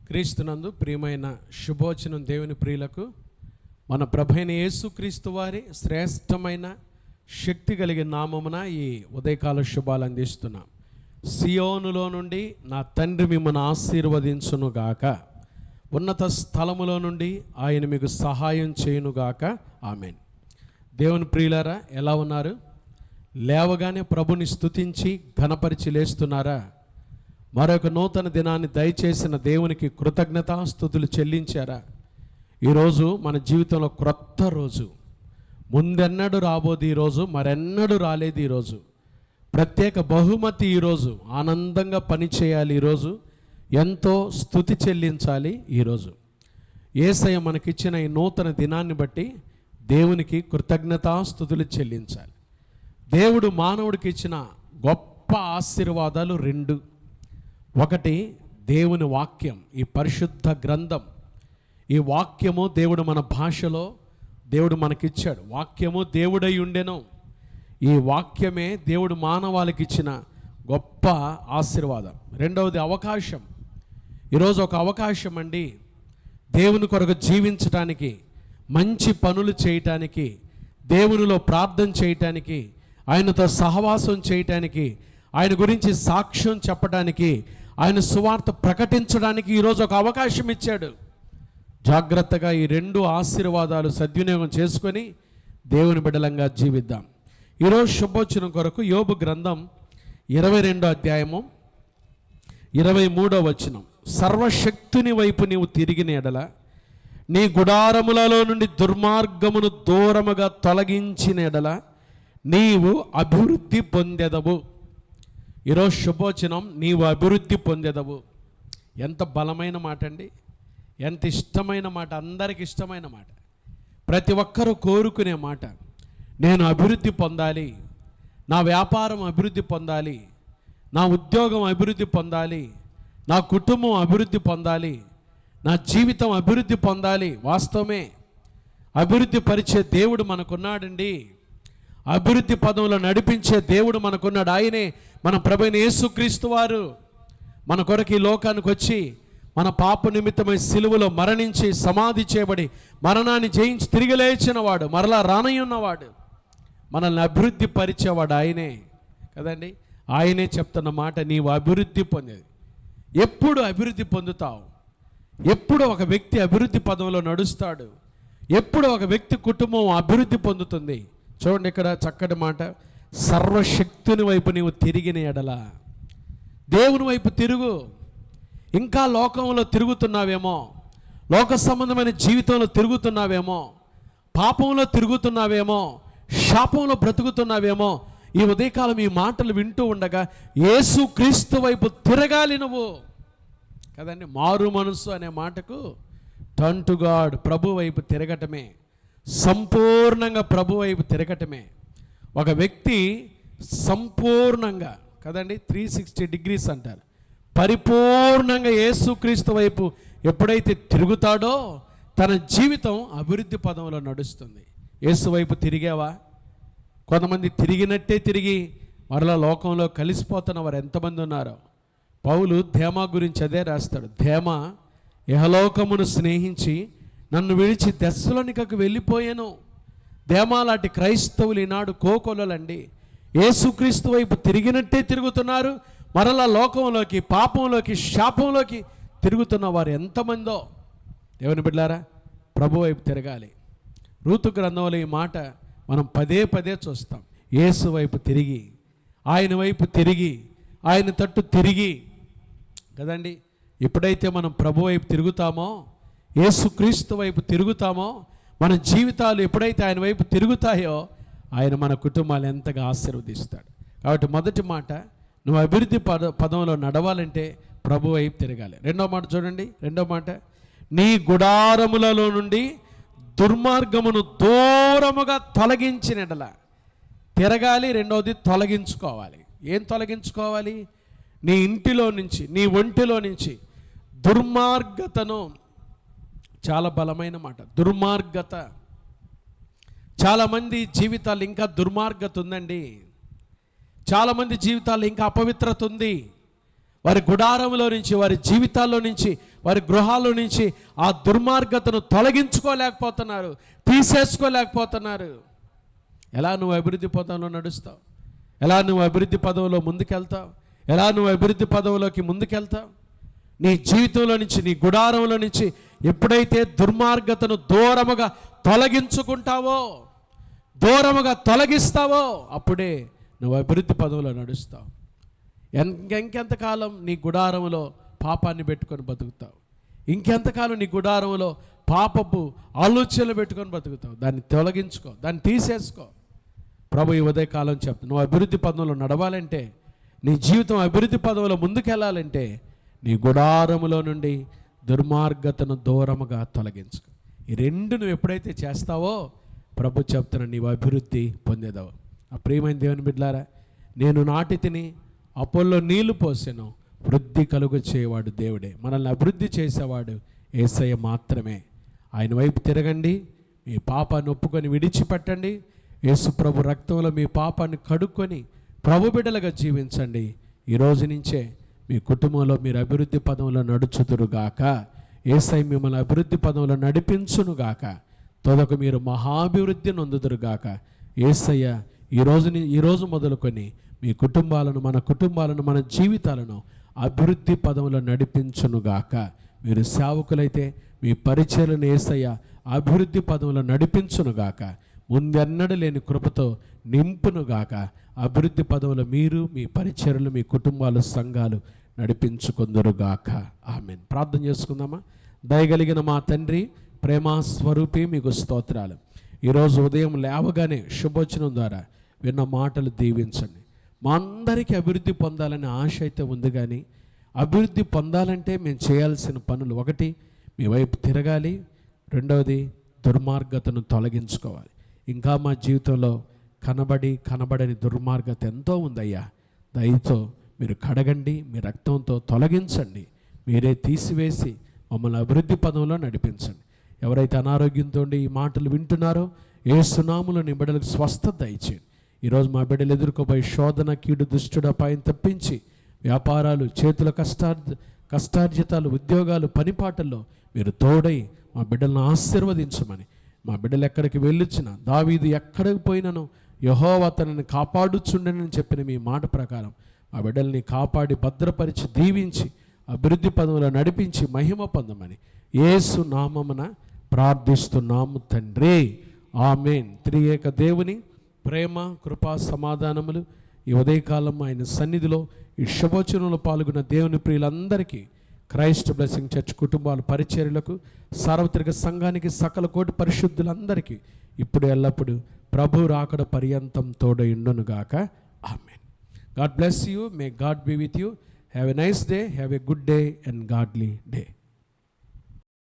క్రీస్తునందు ప్రియమైన శుభోచనం దేవుని ప్రియులకు మన ప్రభువైన యేసుక్రీస్తు వారి శ్రేష్టమైన శక్తి కలిగిన నామమున ఈ ఉదయకాల శుభాలు అందిస్తున్నాం. సియోనులో నుండి నా తండ్రి మిమ్మల్ని ఆశీర్వదించునుగాక, ఉన్నత స్థలములో నుండి ఆయన మీకు సహాయం చేయునుగాక. ఆమెన్. దేవుని ప్రియులారా, ఎలా ఉన్నారు? లేవగానే ప్రభుని స్తుతించి ఘనపరిచి లేస్తున్నారా? మరొక నూతన దినాన్ని దయచేసిన దేవునికి కృతజ్ఞతాస్తుతులు చెల్లించారా? ఈరోజు మన జీవితంలో క్రొత్త రోజు, ముందెన్నడూ రాబోదు ఈరోజు, మరెన్నడూ రాలేదు ఈరోజు. ప్రత్యేక బహుమతి ఈరోజు. ఆనందంగా పనిచేయాలి ఈరోజు, ఎంతో స్తుతి చెల్లించాలి ఈరోజు. యేసయ్య మనకిచ్చిన ఈ నూతన దినాన్ని బట్టి దేవునికి కృతజ్ఞతాస్తుతులు చెల్లించాలి. దేవుడు మానవుడికి ఇచ్చిన గొప్ప ఆశీర్వాదాలు రెండు. ఒకటి, దేవుని వాక్యం, ఈ పరిశుద్ధ గ్రంథం. ఈ వాక్యము దేవుడు మన భాషలో దేవుడు మనకిచ్చాడు. వాక్యము దేవుడై ఉండెను. ఈ వాక్యమే దేవుడు మానవాళికి ఇచ్చిన గొప్ప ఆశీర్వాదం. రెండవది అవకాశం. ఈరోజు ఒక అవకాశం అండి, దేవుని కొరకు జీవించటానికి, మంచి పనులు చేయటానికి, దేవునిలో ప్రార్థన చేయటానికి, ఆయనతో సహవాసం చేయటానికి, ఆయన గురించి సాక్ష్యం చెప్పడానికి, ఆయన సువార్త ప్రకటించడానికి ఈరోజు ఒక అవకాశం ఇచ్చాడు. జాగ్రత్తగా ఈ రెండు ఆశీర్వాదాలు సద్వినియోగం చేసుకొని దేవుని బిడ్డలంగా జీవిద్దాం. ఈరోజు శుభోచనం కొరకు యోబు గ్రంథం 22వ అధ్యాయము 23వ వచనం. సర్వశక్తుని వైపు నీవు తిరిగిన ఎడల, నీ గుడారములలో నుండి దుర్మార్గమును దూరముగా తొలగించిన ఎడల నీవు అభివృద్ధి పొందెదవు. ఈరోజు శుభోచనం, నీవు అభివృద్ధి పొందెదవు. ఎంత బలమైన మాట అండి, ఎంత ఇష్టమైన మాట, అందరికి ఇష్టమైన మాట, ప్రతి ఒక్కరూ కోరుకునే మాట. నేను అభివృద్ధి పొందాలి, నా వ్యాపారం అభివృద్ధి పొందాలి, నా ఉద్యోగం అభివృద్ధి పొందాలి, నా కుటుంబం అభివృద్ధి పొందాలి, నా జీవితం అభివృద్ధి పొందాలి. వాస్తవమే, అభివృద్ధి పరిచే దేవుడు మనకున్నాడండి. అభివృద్ధి పదంలో నడిపించే దేవుడు మనకున్నాడు. ఆయనే మన ప్రభువైన యేసుక్రీస్తు వారు. మన కొరకు ఈ లోకానికి వచ్చి మన పాప నిమిత్తమై సిలువలో మరణించి సమాధి చేయబడి మరణాన్ని జయించి తిరిగి లేచిన వాడు, మరలా రానయ్యున్నవాడు, మనల్ని అభివృద్ధి పరిచేవాడు ఆయనే కదండి. ఆయనే చెప్తున్న మాట, నీవు అభివృద్ధి పొందేది. ఎప్పుడు అభివృద్ధి పొందుతావు? ఎప్పుడు ఒక వ్యక్తి అభివృద్ధి పదంలో నడుస్తాడు? ఎప్పుడు ఒక వ్యక్తి కుటుంబం అభివృద్ధి పొందుతుంది? చూడండి, ఇక్కడ చక్కటి మాట, సర్వశక్తుని వైపు నీవు తిరిగిన ఎడల. దేవుని వైపు తిరుగు. ఇంకా లోకంలో తిరుగుతున్నావేమో, లోక సంబంధమైన జీవితంలో తిరుగుతున్నావేమో, పాపంలో తిరుగుతున్నావేమో, శాపంలో బ్రతుకుతున్నావేమో. ఈ ఉదయకాలం ఈ మాటలు వింటూ ఉండగా యేసుక్రీస్తు వైపు తిరగాలి నువ్వు కదండి. మారు మనసు అనే మాటకు టర్న్ టు గాడ్, ప్రభు వైపు తిరగటమే, సంపూర్ణంగా ప్రభు వైపు తిరగటమే. ఒక వ్యక్తి సంపూర్ణంగా కదండి, 360 డిగ్రీస్ అంటారు, పరిపూర్ణంగా యేసుక్రీస్తు వైపు ఎప్పుడైతే తిరుగుతాడో తన జీవితం అభివృద్ధి పదంలో నడుస్తుంది. యేసు వైపు తిరిగావా? కొంతమంది తిరిగినట్టే తిరిగి మరలా లోకంలో కలిసిపోతున్న వారు ఎంతమంది ఉన్నారో. పౌలు దేమా గురించి అదే రాస్తాడు. దేమా ఇహలోకమును స్నేహించి నన్ను విడిచి దెస్సలోనికకు వెళ్ళిపోయాను. దేమా లాంటి క్రైస్తవులు ఈనాడు కోకొల్లలండి. యేసుక్రీస్తు వైపు తిరిగినట్టే తిరుగుతున్నారు, మరలా లోకంలోకి, పాపంలోకి, శాపంలోకి తిరుగుతున్న వారు ఎంతమందో. దేవుని బిడ్డలారా, ప్రభు వైపు తిరగాలి. రూతు గ్రంథంలో ఈ మాట మనం పదే పదే చూస్తాం. యేసు వైపు తిరిగి, ఆయన వైపు తిరిగి, ఆయన తట్టు తిరిగి కదండి. ఎప్పుడైతే మనం ప్రభు వైపు తిరుగుతామో, యేసుక్రీస్తు వైపు తిరుగుతామో, మన జీవితాలు ఎప్పుడైతే ఆయన వైపు తిరుగుతాయో ఆయన మన కుటుంబాలు ఎంతగా ఆశీర్వదిస్తాడు. కాబట్టి మొదటి మాట, నువ్వు అభివృద్ధి పదంలో నడవాలంటే ప్రభు వైపు తిరగాలి. రెండో మాట చూడండి, రెండో మాట, నీ గుడారములలో నుండి దుర్మార్గమును దూరముగా తొలగించినట్ల తిరగాలి. రెండవది, తొలగించుకోవాలి. ఏం తొలగించుకోవాలి? నీ ఇంటిలో నుంచి, నీ ఒంటిలో నుంచి దుర్మార్గతను. చాలా బలమైన మాట, దుర్మార్గత. చాలామంది జీవితాలు ఇంకా దుర్మార్గత ఉందండి. చాలామంది జీవితాల్లో ఇంకా అపవిత్రత ఉంది. వారి గుడారంలో నుంచి, వారి జీవితాల్లో నుంచి, వారి గృహాల నుంచి ఆ దుర్మార్గతను తొలగించుకోలేకపోతున్నారు, తీసేసుకోలేకపోతున్నారు. ఎలా నువ్వు అభివృద్ధి పదంలో నడుస్తావు? ఎలా నువ్వు అభివృద్ధి పదంలో ముందుకెళ్తావు? ఎలా నువ్వు అభివృద్ధి పదంలోకి ముందుకెళ్తావు? నీ జీవితంలో నుంచి, నీ గుడారంలో నుంచి ఎప్పుడైతే దుర్మార్గతను దూరముగా తొలగించుకుంటావో, దూరముగా తొలగిస్తావో, అప్పుడే నువ్వు అభివృద్ధి పదంలో నడుస్తావు. ఇంకెంతకాలం నీ గుడారంలో పాపాన్ని పెట్టుకొని బతుకుతావు? ఇంకెంతకాలం నీ గుడారంలో పాపపు ఆలోచనలు పెట్టుకొని బతుకుతావు? దాన్ని తొలగించుకో, దాన్ని తీసేసుకో. ప్రభు ఈ ఉదయకాలం చెప్తా, నువ్వు అభివృద్ధి పదంలో నడవాలంటే, నీ జీవితం అభివృద్ధి పదంలో ముందుకెళ్ళాలంటే నీ గుడారములో నుండి దుర్మార్గతను దూరముగా తొలగించుకో. ఈ రెండు నువ్వు ఎప్పుడైతే చేస్తావో ప్రభు చెప్తున్నా, నీవు అభివృద్ధి పొందేదావు. ఆ ప్రియమైన దేవుని బిడ్డలారా, నేను నాటి తిని అపోల్లో నీళ్లు పోసాను, వృద్ధి కలుగు చేయవాడు దేవుడే. మనల్ని అభివృద్ధి చేసేవాడు యేసయ్య మాత్రమే. ఆయన వైపు తిరగండి, మీ పాపాన్ని ఒప్పుకొని విడిచిపెట్టండి. యేసు ప్రభు రక్తంలో మీ పాపాన్ని కడుక్కొని ప్రభు బిడ్డలుగా జీవించండి. ఈ రోజు నుంచే మీ కుటుంబంలో మీరు అభివృద్ధి పదంలో నడుచుదురుగాక. యేసయ్య మిమ్మల్ని అభివృద్ధి పదంలో నడిపించునుగాక. తొదకు మీరు మహాభివృద్ధి నొందుదురుగాక. యేసయ్య ఈరోజు మొదలుకొని మీ కుటుంబాలను, మన కుటుంబాలను, మన జీవితాలను అభివృద్ధి పదంలో నడిపించునుగాక. మీరు సేవకులైతే మీ పరిచర్యలను యేసయ్య అభివృద్ధి పదంలో నడిపించునుగాక. ముందెన్నడూ లేని కృపతో నింపునుగాక. అభివృద్ధి పదవులు మీరు, మీ పరిచర్యలు, మీ కుటుంబాలు, సంఘాలు నడిపించుకుందరుగాక. ఆమేన్. ప్రార్థన చేసుకుందామా? దయగలిగిన మా తండ్రి, ప్రేమ స్వరూపి, మీకు స్తోత్రాలు. ఈరోజు ఉదయం లేవగానే శుభవచనం ద్వారా విన్న మాటలు దీవించండి. మా అందరికీ అభివృద్ధి పొందాలనే ఆశ అయితే ఉంది, కానీ అభివృద్ధి పొందాలంటే మేము చేయాల్సిన పనులు, ఒకటి మీ వైపు తిరగాలి, రెండవది దుర్మార్గతను తొలగించుకోవాలి. ఇంకా మా జీవితంలో కనబడని దుర్మార్గత ఎంతో ఉందయ్యా. దయతో మీరు కడగండి, మీ రక్తంతో తొలగించండి, మీరే తీసివేసి మమ్మల్ని అభివృద్ధి పదంలో నడిపించండి. ఎవరైతే అనారోగ్యంతో ఈ మాటలు వింటున్నారో యేసు నామములో నీ బిడ్డలకు స్వస్థత దయచేయండి. ఈరోజు మా బిడ్డలు ఎదుర్కోబోయే శోధన, కీడు, దుష్టుడు అపాయం తప్పించి వ్యాపారాలు, చేతుల కష్టార్జితాలు, ఉద్యోగాలు, పనిపాటల్లో మీరు తోడై మా బిడ్డలను ఆశీర్వదించమని, మా బిడ్డలు ఎక్కడికి వెళ్ళొచ్చినా, దావీదు ఎక్కడికి పోయినను యెహోవా తనని కాపాడుచుండనని చెప్పిన మీ మాట ప్రకారం మా బిడ్డల్ని కాపాడి భద్రపరిచి దీవించి అభివృద్ధి పదంలో నడిపించి మహిమ పొందమని యేసు నామమున ప్రార్థిస్తున్నాము తండ్రి. ఆమేన్. త్రియేక దేవుని ప్రేమ, కృపా, సమాధానములు ఈ ఉదయకాలం ఆయన సన్నిధిలో ఈ శుభవచనంలో పాల్గొన్న దేవుని ప్రియులందరికీ, క్రైస్ట్ బ్లెస్సింగ్ చర్చ్ కుటుంబాల పరిచర్యలకు, సార్వత్రిక సంఘానికి, సకల కోటి పరిశుద్ధులందరికీ ఇప్పుడు ఎల్లప్పుడు ప్రభు రాకడ పర్యంతం తోడయుండునుగాక. ఆమేన్. God bless you. May God be with you. Have a nice day. Have a good day and godly day.